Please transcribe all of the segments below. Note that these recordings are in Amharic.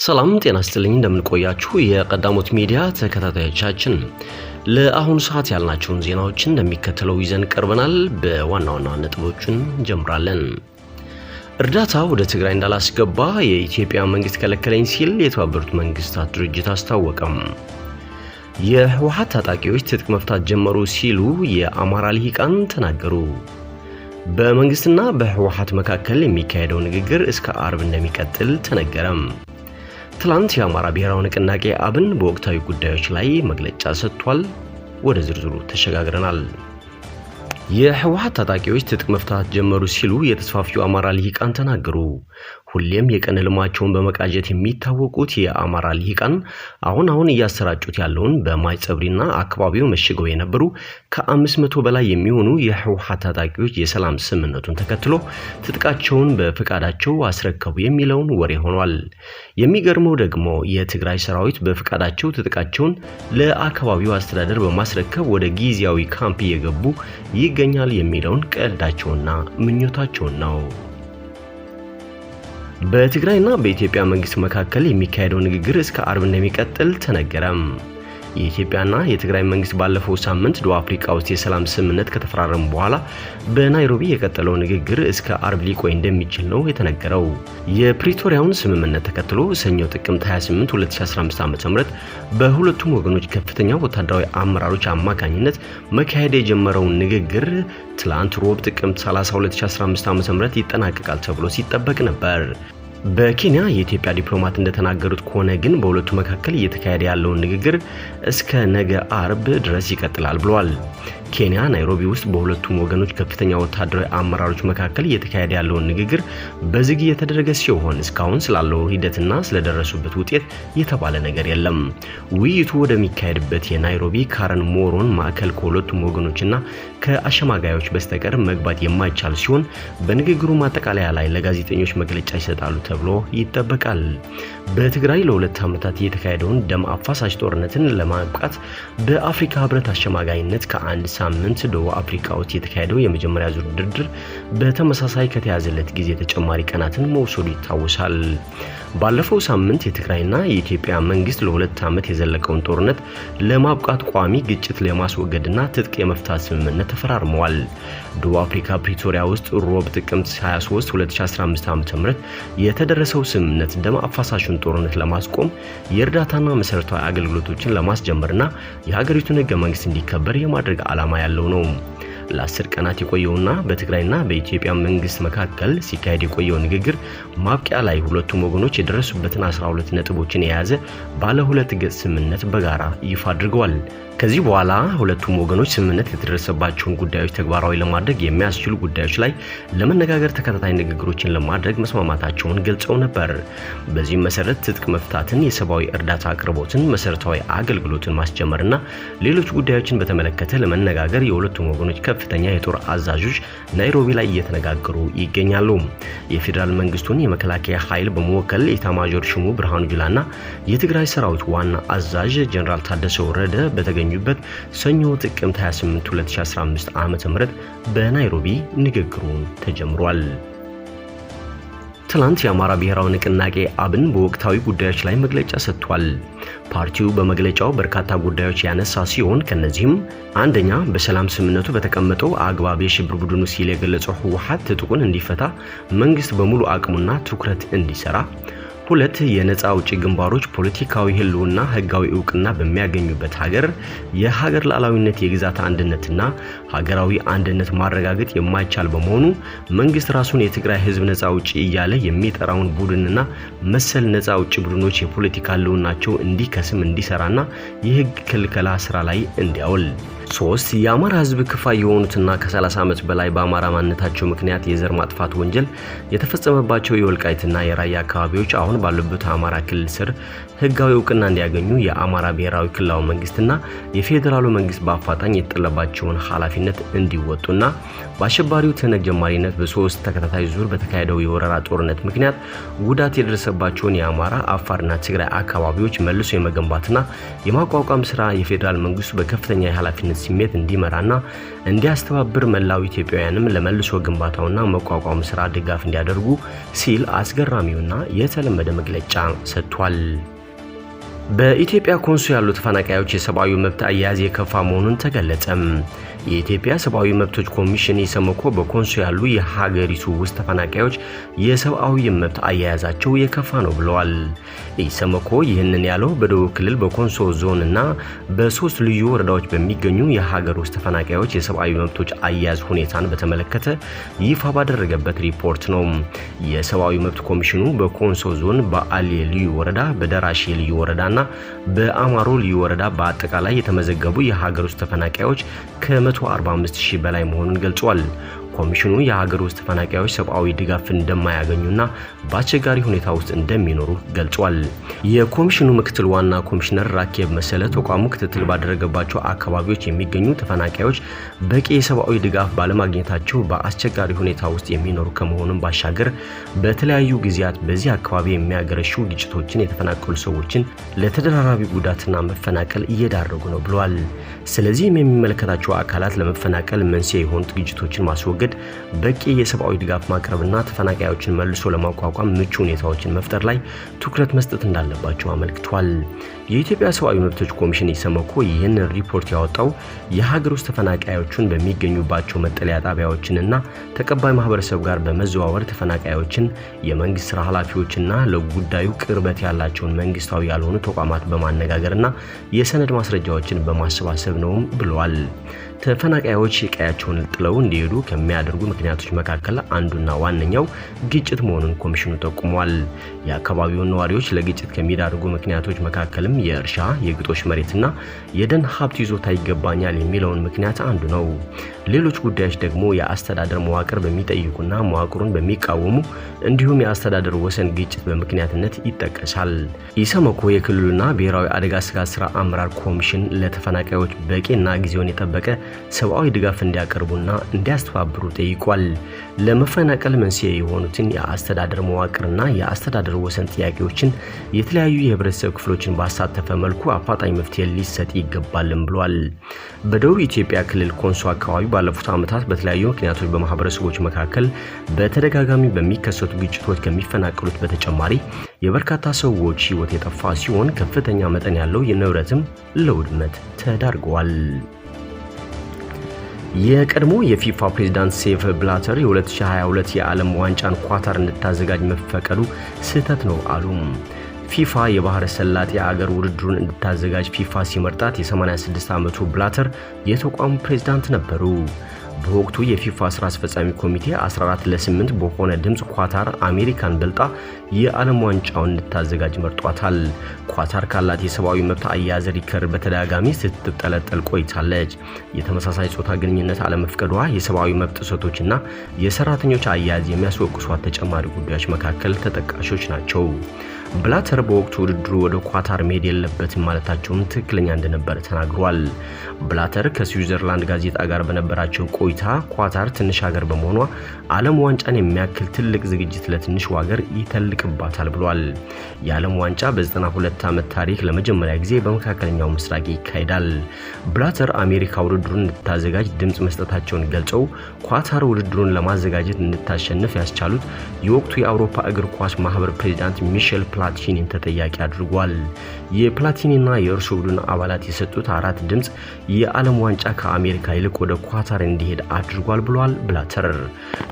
ሰላም ጤና ይስጥልኝ እንደምን ቆያችሁ የቀዳሞት ሚዲያ ተከታታዮቻችን ለአሁን ሰዓት ያልናቸውን ዜናዎችን እንደሚከተለው ይዘን ቀርበናል። በዋና ዋና ነጥቦችን እንጀምራለን። እርዳታ ወደ ትግራይ እንዳላስገባ የኢትዮጵያ መንግስት ከለከለኝ ሲል የተባበሩት መንግስታት ድርጅት አስታወቀም። የህወሓት ታጣቂዎች ትጥቅ መፍታት ጀመሩ ሲሉ የአማራ ልሂቃን ተናገሩ። በመንግስትና በህወሓት መካከል የሚካሄደው ንግግር እስከ አርብ እንደሚቀጥል ተነገረም። ትላንት የአማራ ብሔራዊ ንቅናቄ አብን በወቅታዊ ጉዳዮች ላይ መግለጫ ሰጥቷል። ወደ ዝርዝሩ ተሸጋግረናል። የህወሓት ታጣቂዎች ትጥቅ መፍታት ጀመሩ ሲሉ የተስፋፊው አማራ ልሂቃን ተናገሩ። ሁሌም የቀን ልማቸውን በመቃጀት የሚታወቁት የአማራ ልሂቃን አሁን እያሰራጩት ያለውን በማይጸብሪና አካባቢው መሽገው የነበሩ ከ500 በላይ የሚሆኑ የህወሓት ታጣቂዎች የሰላም ስምምነቱን ተከትሎ ትጥቃቸውን በፍቃዳቸው አስረከቡ የሚለውን ወሬ ሆኗል። የሚገርመው ደግሞ የትግራይ ሰራዊት በፍቃዳቸው ትጥቃቸውን ለአካባቢው አስተዳደር በማስረከብ ወደ ጊዜያዊ ካምፕ እየገቡ ይገኛል የሚለውን ቀልዳቸውና ምኞታቸውን ነው። በትግራይና በኢትዮጵያ መንግስት መካከል የሚካሄደው ንግግር እስከ አርብ እንደሚቀጥል ተነገረም። የኢትዮጵያና የትግራይ መንግስት ባለፈው ሳምንት ደቡብ አፍሪካ ውስጥ የሰላም ስምምነት ከተፈራረሙ በኋላ በናይሮቢ የቀጠለው ንግግር እስከ አርብ ሊቆይ እንደሚችል ነው የተነገረው። የፕሪቶሪያውን ስምምነት ተከትሎ ሰኞ ጥቅምት 28 2015 ዓ.ም በሁለቱም ወገኖች ከፍተኛ ወታደራዊ አመራሮች አማካኝነት መካሄድ የጀመረው ንግግር ትላንት ሮብ ጥቅምት 30 2015 ዓ.ም ይጠናቀቃል ተብሎ ሲጠበቅ ነበር። በኬንያ የኢትዮጵያ ዲፕሎማት እንደተናገሩት ከሆነ ግን በሁለቱ መካከል እየተካሄደ ያለውን ንግግር እስከ ነገ አርብ ድረስ ይቀጥላል ብለዋል። ኬንያ ናይሮቢ ውስጥ በሁለቱም ወገኖች ከፍተኛ ወታደራዊ አመራሮች መካከል እየተካሄደ ያለውን ንግግር በዝግ እየተደረገ ሲሆን እስካሁን ስላለው ሂደትና ስለደረሱበት ውጤት የተባለ ነገር የለም። ውይይቱ ወደሚካሄድበት የናይሮቢ ካረን ሞሮን ማዕከል ከሁለቱም ወገኖችና ከአሸማጋዮች በስተቀር መግባት የማይቻል ሲሆን በንግግሩ ማጠቃለያ ላይ ለጋዜጠኞች መግለጫ ይሰጣሉ ተብሎ ይጠበቃል። በትግራይ ለሁለት ዓመታት የተካሄደውን ደም አፋሳሽ ጦርነትን ለማብቃት በአፍሪካ ህብረት አሸማጋይነት ከአንድ ሳምንት ደቡብ አፍሪካ ውስጥ የተካሄደው የመጀመሪያ ዙር ድርድር በተመሳሳይ ከተያዘለት ጊዜ ተጨማሪ ቀናትን መውሰዱ ይታወሳል። ባለፈው ሳምንት የትግራይና የኢትዮጵያ መንግስት ለሁለት ዓመት የዘለቀውን ጦርነት ለማብቃት ቋሚ ግጭት ለማስወገድና ትጥቅ የመፍታት ስምምነት ተፈራርመዋል። ደቡብ አፍሪካ ፕሪቶሪያ ውስጥ ሮብ ጥቅምት 23 2015 ዓ.ም የተደረሰው ስምምነት ደም አፋሳሹን ጦርነት ለማስቆም የእርዳታና መሰረታዊ አገልግሎቶችን ለማስጀመርና የሀገሪቱን ህገ መንግስት እንዲከበር የማድረግ ዓላማ ያለው ነው። ለ10 ቀናት የቆየውና በትግራይና በኢትዮጵያ መንግስት መካከል ሲካሄድ የቆየው ንግግር ማብቂያ ላይ ሁለቱም ወገኖች የደረሱበትን 12 ነጥቦችን የያዘ ባለ 2 ገጽ ስምምነት በጋራ ይፋ አድርገዋል። ከዚህ በኋላ ሁለቱም ወገኖች ስምምነት የተደረሰባቸውን ጉዳዮች ተግባራዊ ለማድረግ የሚያስችሉ ጉዳዮች ላይ ለመነጋገር ተከታታይ ንግግሮችን ለማድረግ መስማማታቸውን ገልጸው ነበር። በዚህም መሰረት ትጥቅ መፍታትን፣ የሰብአዊ እርዳታ አቅርቦትን፣ መሰረታዊ አገልግሎትን ማስጀመርና ሌሎች ጉዳዮችን በተመለከተ ለመነጋገር የሁለቱም ወገኖች ከፍተኛ የጦር አዛዦች ናይሮቢ ላይ እየተነጋገሩ ይገኛሉ። የፌዴራል መንግስቱን የመከላከያ ኃይል በመወከል ኢታማዦር ሹሙ ብርሃኑ ጁላና የትግራይ ሰራዊት ዋና አዛዥ ጀነራል ታደሰ ወረደ በተገኙበት ሰኞ ጥቅምት 28 2015 ዓ.ም በናይሮቢ ንግግሩ ተጀምሯል። ትላንት የአማራ ብሔራዊ ንቅናቄ አብን በወቅታዊ ጉዳዮች ላይ መግለጫ ሰጥቷል። ፓርቲው በመግለጫው በርካታ ጉዳዮች ያነሳ ሲሆን ከነዚህም አንደኛ በሰላም ስምምነቱ በተቀመጠው አግባብ የሽብር ቡድኑ ሲል የገለጸው ህወሓት ትጥቁን እንዲፈታ መንግስት በሙሉ አቅሙና ትኩረት እንዲሰራ፣ ሁለት የነፃ አውጪ ግንባሮች ፖለቲካዊ ህልውና ህጋዊ ዕውቅና በሚያገኙበት ሀገር የሀገር ሉዓላዊነት የግዛት አንድነትና ሀገራዊ አንድነት ማረጋገጥ የማይቻል በመሆኑ መንግስት ራሱን የትግራይ ህዝብ ነፃ አውጪ እያለ የሚጠራውን ቡድንና መሰል ነፃ አውጪ ቡድኖች የፖለቲካ ህልውናቸው እንዲከስም እንዲሰራና የህግ ክልከላ ስራ ላይ እንዲያውል፣ 3 የአማራ ህዝብ ክፋይ የሆኑትና ከ30 ዓመት በላይ በአማራ ማንነታቸው ምክንያት የዘር ማጥፋት ወንጀል የተፈጸመባቸው የወልቃይትና የራያ አካባቢዎች አሁን ባሉበት አማራ ክልል ስር ህጋዊ ዕውቅና እንዲያገኙ የአማራ ብሔራዊ ክልላዊ መንግስትና የፌዴራሉ መንግስት በአፋጣኝ የተጠለባቸውን ኃላፊነት እንዲወጡና በአሸባሪው ትነግ ጀማሪነት በ3 ተከታታይ ዙር በተካሄደው የወረራ ጦርነት ምክንያት ጉዳት የደረሰባቸውን የአማራ አፋርና ትግራይ አካባቢዎች መልሶ የመገንባትና የማቋቋም ስራ የፌዴራል መንግስቱ በከፍተኛ የኃላፊነት የኃላፊነት ስሜት እንዲመራና እንዲያስተባብር መላው ኢትዮጵያውያንም ለመልሶ ግንባታውና መቋቋም ስራ ድጋፍ እንዲያደርጉ ሲል አስገራሚውና የተለመደ መግለጫ ሰጥቷል። በኢትዮጵያ ኮንሶ ያሉ ተፈናቃዮች የሰብአዊ መብት አያያዝ የከፋ መሆኑን ተገለጸም። የኢትዮጵያ ሰብአዊ መብቶች ኮሚሽን ኢሰመኮ በኮንሶ ያሉ የሀገሪቱ ውስጥ ተፈናቃዮች የሰብአዊ መብት አያያዛቸው የከፋ ነው ብለዋል። ኢሰመኮ ይህንን ያለው በደቡብ ክልል በኮንሶ ዞን እና በሶስት ልዩ ወረዳዎች በሚገኙ የሀገር ውስጥ ተፈናቃዮች የሰብአዊ መብቶች አያያዝ ሁኔታን በተመለከተ ይፋ ባደረገበት ሪፖርት ነው። የሰብአዊ መብት ኮሚሽኑ በኮንሶ ዞን በአሌ ልዩ ወረዳ፣ በደራሼ ልዩ ወረዳና በአማሮ ልዩ ወረዳ በአጠቃላይ የተመዘገቡ የሀገር ውስጥ ተፈናቃዮች ከ145,000 በላይ መሆኑን ገልጿል። ኮሚሽኑ የሀገር ውስጥ ተፈናቃዮች ሰብአዊ ድጋፍ እንደማያገኙና በአስቸጋሪ ሁኔታ ውስጥ እንደሚኖሩ ገልጿል። የኮሚሽኑ ምክትል ዋና ኮሚሽነር ራኬብ መሰለ ተቋሙ ክትትል ባደረገባቸው አካባቢዎች የሚገኙ ተፈናቃዮች በቂ የሰብአዊ ድጋፍ ባለማግኘታቸው በአስቸጋሪ ሁኔታ ውስጥ የሚኖሩ ከመሆኑም ባሻገር በተለያዩ ጊዜያት በዚህ አካባቢ የሚያገረሹ ግጭቶችን የተፈናቀሉ ሰዎችን ለተደራራቢ ጉዳትና መፈናቀል እየዳረጉ ነው ብለዋል። ስለዚህም የሚመለከታቸው አካላት ለመፈናቀል መንስኤ የሆኑት ግጭቶችን ማስወገድ፣ በቂ የሰብአዊ ድጋፍ ማቅረብና ተፈናቃዮችን መልሶ ለማቋቋም ምቹ ሁኔታዎችን መፍጠር ላይ ትኩረት መስጠት እንዳለባቸው አመልክቷል። የኢትዮጵያ ሰብአዊ መብቶች ኮሚሽን ኢሰመኮ ይህንን ሪፖርት ያወጣው የሀገር ውስጥ ተፈናቃዮችን በሚገኙባቸው መጠለያ ጣቢያዎችንና ተቀባይ ማህበረሰብ ጋር በመዘዋወር ተፈናቃዮችን፣ የመንግስት ስራ ኃላፊዎችና ለጉዳዩ ቅርበት ያላቸውን መንግስታዊ ያልሆኑ ተቋማት በማነጋገርና የሰነድ ማስረጃዎችን በማሰባሰብ ነው ብለዋል። ተፈናቃዮች ቀያቸውን ጥለው እንዲሄዱ ከሚያደርጉ ምክንያቶች መካከል አንዱና ዋነኛው ግጭት መሆኑን ኮሚሽኑ ጠቁሟል። የአካባቢውን ነዋሪዎች ለግጭት ከሚዳርጉ ምክንያቶች መካከልም የእርሻ፣ የግጦሽ መሬትና የደን ሀብት ይዞታ ይገባኛል የሚለውን ምክንያት አንዱ ነው። ሌሎች ጉዳዮች ደግሞ የአስተዳደር መዋቅር በሚጠይቁና መዋቅሩን በሚቃወሙ እንዲሁም የአስተዳደር ወሰን ግጭት በምክንያትነት ይጠቀሳል። ኢሰመኮ የክልሉና ብሔራዊ አደጋ ስጋት ስራ አመራር ኮሚሽን ለተፈናቃዮች በቂና ጊዜውን የጠበቀ ሰብአዊ ድጋፍ እንዲያቀርቡና እንዲያስተባብሩ ጠይቋል። ለመፈናቀል መንስኤ የሆኑትን የአስተዳደር መዋቅርና የአስተዳደር ወሰን ጥያቄዎችን የተለያዩ የህብረተሰብ ክፍሎችን ባሳተፈ መልኩ አፋጣኝ መፍትሄ ሊሰጥ ይገባልም ብሏል። በደቡብ ኢትዮጵያ ክልል ኮንሶ አካባቢ ባለፉት ዓመታት በተለያዩ ምክንያቶች በማህበረሰቦች መካከል በተደጋጋሚ በሚከሰቱ ግጭቶች ከሚፈናቀሉት በተጨማሪ የበርካታ ሰዎች ህይወት የጠፋ ሲሆን ከፍተኛ መጠን ያለው የንብረትም ለውድመት ተዳርገዋል። የቀድሞ የፊፋ ፕሬዝዳንት ሴፕ ብላተር የ2022 የዓለም ዋንጫን ኳታር እንድታዘጋጅ መፈቀዱ ስህተት ነው አሉ። ፊፋ የባህረ ሰላጤ አገር ውድድሩን እንድታዘጋጅ ፊፋ ሲመርጣት የ86 ዓመቱ ብላተር የተቋሙ ፕሬዝዳንት ነበሩ። በወቅቱ የፊፋ ስራ አስፈጻሚ ኮሚቴ 14-8 በሆነ ድምጽ ኳታር አሜሪካን በልጣ የዓለም ዋንጫውን እንድታዘጋጅ መርጧታል። ኳታር ካላት የሰብአዊ መብት አያያዝ ሪከርድ በተደጋጋሚ ስትጠለጠል ቆይታለች። የተመሳሳይ ጾታ ግንኙነት አለመፍቀዷ የሰብአዊ መብት ጥሰቶችና የሰራተኞች አያያዝ የሚያስወቅሷት ተጨማሪ ጉዳዮች መካከል ተጠቃሾች ናቸው። ብላተር በወቅቱ ውድድሩ ወደ ኳታር መሄድ የለበትም ማለታቸውም ትክክለኛ እንደነበር ተናግሯል። ብላተር ከስዊዘርላንድ ጋዜጣ ጋር በነበራቸው ቆይታ ኳታር ትንሽ ሀገር በመሆኗ ዓለም ዋንጫን የሚያክል ትልቅ ዝግጅት ለትንሽ ሀገር ይተልቅባታል ብሏል። የዓለም ዋንጫ በ92 ዓመት ታሪክ ለመጀመሪያ ጊዜ በመካከለኛው ምስራቅ ይካሄዳል። ብላተር አሜሪካ ውድድሩን እንድታዘጋጅ ድምጽ መስጠታቸውን ገልጸው ኳታር ውድድሩን ለማዘጋጀት እንድታሸንፍ ያስቻሉት የወቅቱ የአውሮፓ እግር ኳስ ማህበር ፕሬዝዳንት ሚሼል ፕላቲኒን ተጠያቂ አድርጓል። የፕላቲኒና የእርሱ ቡድን አባላት የሰጡት 4 ድምጽ የዓለም ዋንጫ ከአሜሪካ ይልቅ ወደ ኳታር እንዲሄድ አድርጓል ብሏል ብላተር።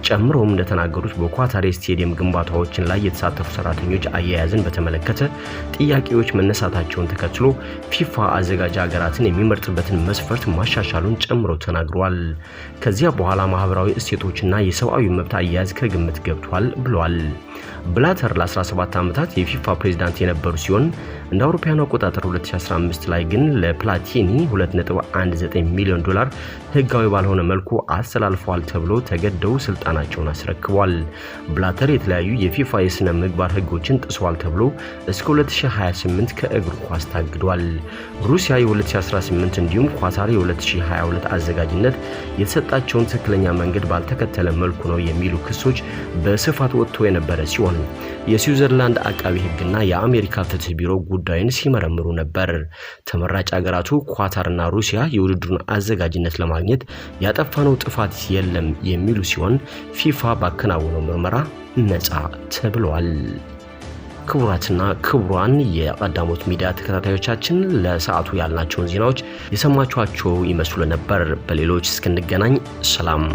ጨምሮም እንደተናገሩት በኳታር ስቴዲየም ግንባታዎችን ላይ የተሳተፉ ሰራተኞች አያያዝን በተመለከተ ጥያቄዎች መነሳታቸውን ተከትሎ ፊፋ አዘጋጅ ሀገራትን የሚመርጥበትን መስፈርት ማሻሻሉን ጨምሮ ተናግሯል። ከዚያ በኋላ ማህበራዊ እሴቶችና የሰብአዊ መብት አያያዝ ከግምት ገብቷል ብሏል። ብላተር ለ17 ዓመታት የፊፋ ፕሬዝዳንት የነበሩ ሲሆን እንደ አውሮፓውያኑ አቆጣጠር 2015 ላይ ግን ለፕላቲኒ $2.19 ሚሊዮን ህጋዊ ባልሆነ መልኩ አስተላልፈዋል ተብሎ ተገደው ስልጣናቸውን አስረክቧል። ብላተር የተለያዩ የፊፋ የስነ ምግባር ህጎችን ጥሰዋል ተብሎ እስከ 2028 ከእግር ኳስ ታግዷል። ሩሲያ የ2018 እንዲሁም ኳታር የ2022 አዘጋጅነት የተሰጣቸውን ትክክለኛ መንገድ ባልተከተለ መልኩ ነው የሚሉ ክሶች በስፋት ወጥቶ የነበረ ሲሆን የስዊዘርላንድ አቃቢ ህግና የአሜሪካ ፍትህ ቢሮ ጉዳዩን ሲመረምሩ ነበር። ተመራጭ ሀገራቱ ኳታርና ሩሲያ የውድድሩን አዘጋጅነት ለማግኘት ያጠፋነው ጥፋት የለም የሚሉ ሲሆን ፊፋ ባከናወነው ምርመራ ነፃ ተብሏል። ክቡራትና ክቡራን የቀዳሞት ሚዲያ ተከታታዮቻችን ለሰዓቱ ያልናቸውን ዜናዎች የሰማችኋቸው ይመስሉ ነበር። በሌሎች እስክንገናኝ ሰላም።